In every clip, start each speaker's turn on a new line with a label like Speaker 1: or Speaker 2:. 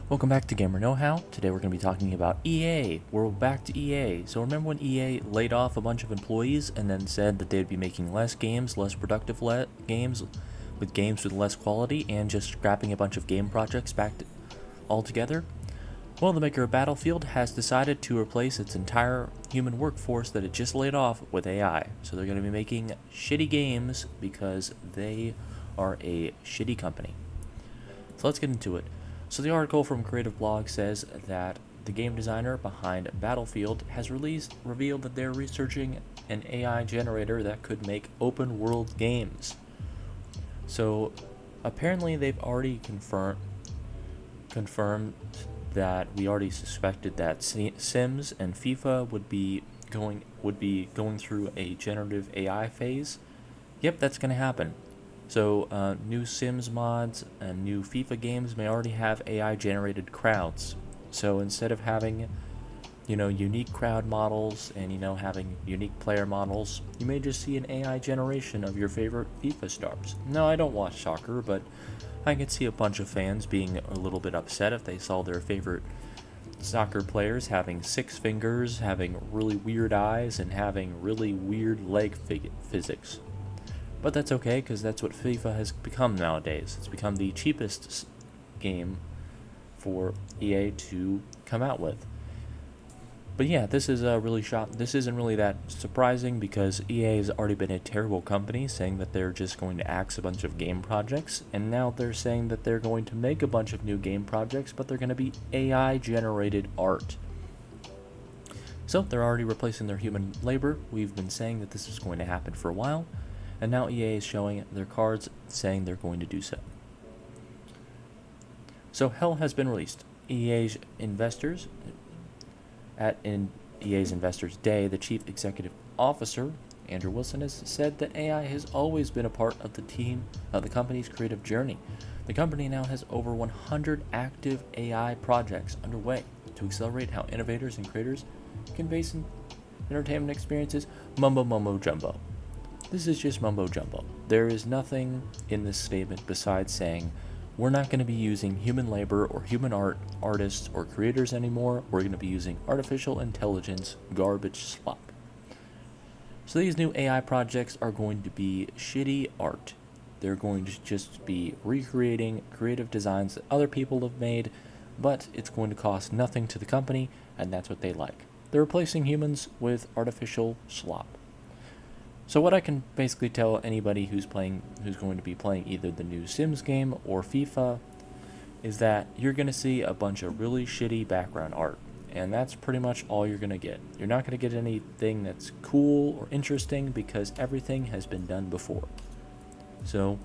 Speaker 1: Welcome back to Gamer Know How. Today we're going to be talking about EA. We're back to EA. So remember when EA laid off a bunch of employees and then said that they'd be making less games, less productive games, with games with less quality, and just scrapping a bunch of game projects back altogether? Well, the maker of Battlefield has decided to replace its entire human workforce that it just laid off with AI. So they're going to be making shitty games because they are a shitty company. So let's get into it. So the article from Creative Blog says that the game designer behind Battlefield has revealed that they're researching an AI generator that could make open world games. So apparently they've already confirmed that we already suspected that Sims and FIFA would be going through a generative AI phase. Yep, that's going to happen. So new Sims mods and new FIFA games may already have AI-generated crowds. So instead of having, unique crowd models and, having unique player models, you may just see an AI generation of your favorite FIFA stars. No, I don't watch soccer, but I could see a bunch of fans being a little bit upset if they saw their favorite soccer players having 6 fingers, having really weird eyes, and having really weird leg physics. But that's okay, because that's what FIFA has become nowadays. It's become the cheapest game for EA to come out with. But yeah, this is This isn't really that surprising because EA has already been a terrible company, saying that they're just going to axe a bunch of game projects, and now they're saying that they're going to make a bunch of new game projects, but they're going to be AI-generated art. So they're already replacing their human labor. We've been saying that this is going to happen for a while. And now EA is showing their cards saying they're going to do so. So Hell has been released. EA's Investors Day, the chief executive officer, Andrew Wilson, has said that AI has always been a part of the company's creative journey. The company now has over 100 active AI projects underway to accelerate how innovators and creators convey entertainment experiences. Mumbo jumbo. This is just mumbo jumbo. There is nothing in this statement besides saying we're not going to be using human labor or human artists or creators anymore. We're going to be using artificial intelligence garbage slop. So these new AI projects are going to be shitty art. They're going to just be recreating creative designs that other people have made, but it's going to cost nothing to the company, and that's what they like. They're replacing humans with artificial slop. So what I can basically tell anybody who's going to be playing either the new Sims game or FIFA is that you're going to see a bunch of really shitty background art, and that's pretty much all you're going to get. You're not going to get anything that's cool or interesting because everything has been done before. So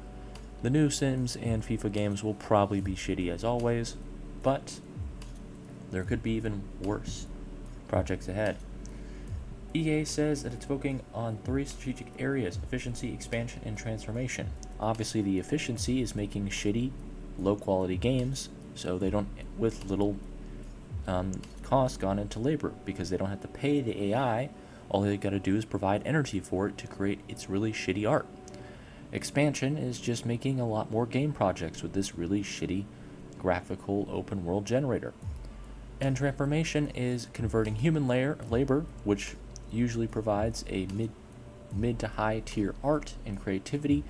Speaker 1: the new Sims and FIFA games will probably be shitty as always, but there could be even worse projects ahead. EA says that it's focusing on 3 strategic areas: efficiency, expansion, and transformation. Obviously, the efficiency is making shitty, low-quality games, so they don't, with little cost gone into labor, because they don't have to pay the AI. All they got to do is provide energy for it to create its really shitty art. Expansion is just making a lot more game projects with this really shitty graphical open-world generator. And transformation is converting human labor, which usually provides a mid to high tier art and creativity,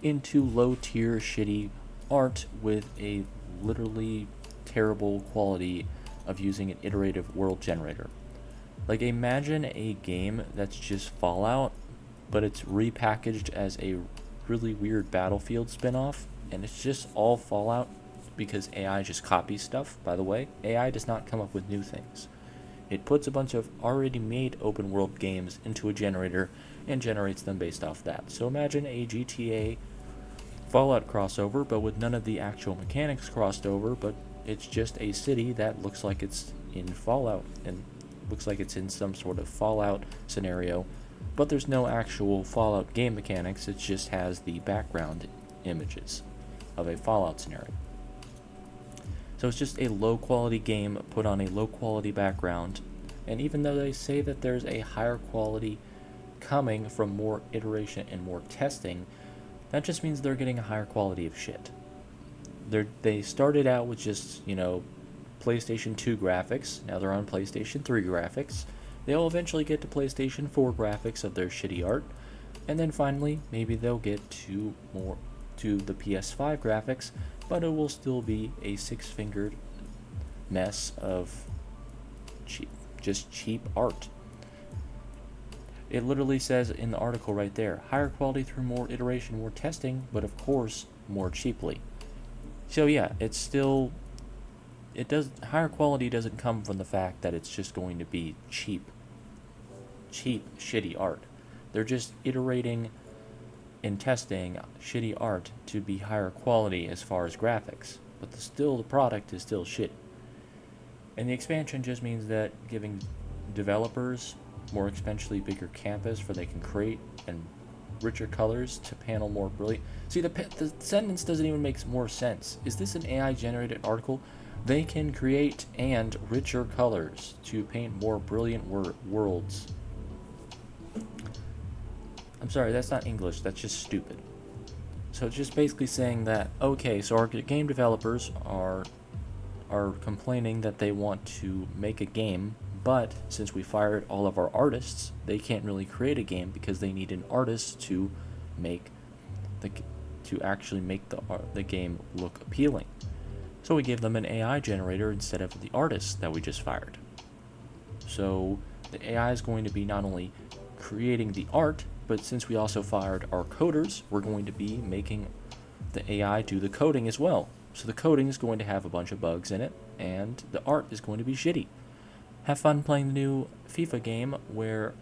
Speaker 1: into low tier shitty art with a literally terrible quality of using an iterative world generator. Like, imagine a game that's just Fallout, but it's repackaged as a really weird Battlefield spin-off, and it's just all Fallout because AI just copies stuff. By the way, AI does not come up with new things. It puts a bunch of already made open world games into a generator and generates them based off that. So imagine a GTA Fallout crossover, but with none of the actual mechanics crossed over, but it's just a city that looks like it's in Fallout and looks like it's in some sort of Fallout scenario, but there's no actual Fallout game mechanics. It just has the background images of a Fallout scenario. So it's just a low-quality game put on a low-quality background, and even though they say that there's a higher quality coming from more iteration and more testing, that just means they're getting a higher quality of shit. They started out with just, PlayStation 2 graphics. Now they're on PlayStation 3 graphics. They'll eventually get to PlayStation 4 graphics of their shitty art. And then finally, maybe they'll get to the PS5 graphics, but it will still be a six-fingered mess of cheap art. It literally says in the article right there, higher quality through more iteration, more testing, but of course, more cheaply. So yeah, higher quality doesn't come from the fact that it's just going to be cheap, shitty art. They're just iterating and testing shitty art to be higher quality as far as graphics, but the product is still shitty. And the expansion just means that giving developers more exponentially bigger canvas where they can create and richer colors to panel more brilliant. See, the sentence doesn't even make more sense. Is this an AI generated article? They can create and richer colors to paint more brilliant worlds. I'm sorry, that's not English, that's just stupid. So it's just basically saying that, okay, so our game developers are complaining that they want to make a game, but since we fired all of our artists, they can't really create a game because they need an artist to actually make the game look appealing. So we give them an AI generator instead of the artist that we just fired. So the AI is going to be not only creating the art, but since we also fired our coders, we're going to be making the AI do the coding as well. So the coding is going to have a bunch of bugs in it, and the art is going to be shitty. Have fun playing the new FIFA game where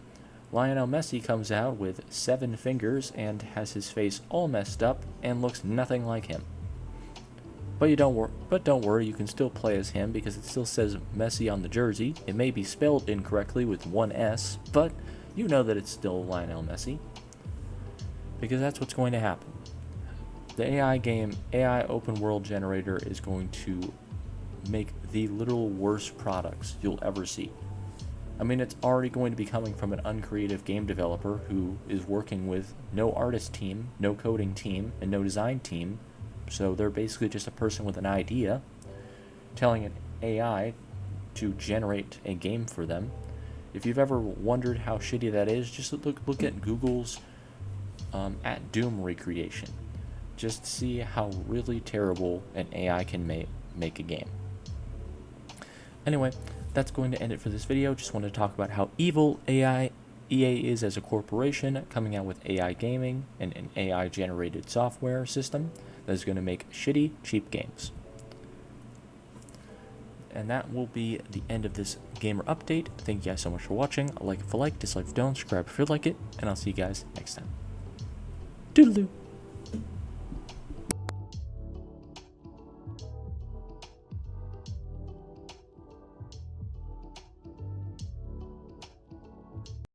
Speaker 1: Lionel Messi comes out with 7 fingers and has his face all messed up and looks nothing like him. But don't worry, you can still play as him because it still says Messi on the jersey. It may be spelled incorrectly with one S, but you know that it's still Lionel Messi. Because that's what's going to happen. The AI open world generator is going to make the literal worst products you'll ever see. I mean, it's already going to be coming from an uncreative game developer who is working with no artist team, no coding team, and no design team. So they're basically just a person with an idea telling an AI to generate a game for them. If you've ever wondered how shitty that is, just look at Google's at Doom recreation. Just see how really terrible an AI can make a game. Anyway, that's going to end it for this video. Just wanted to talk about how evil EA is as a corporation, coming out with AI gaming and an AI generated software system that is going to make shitty, cheap games. And that will be the end of this gamer update. Thank you guys so much for watching. Like if you like, dislike if you don't, subscribe if you like it, and I'll see you guys next time. Doodaloo!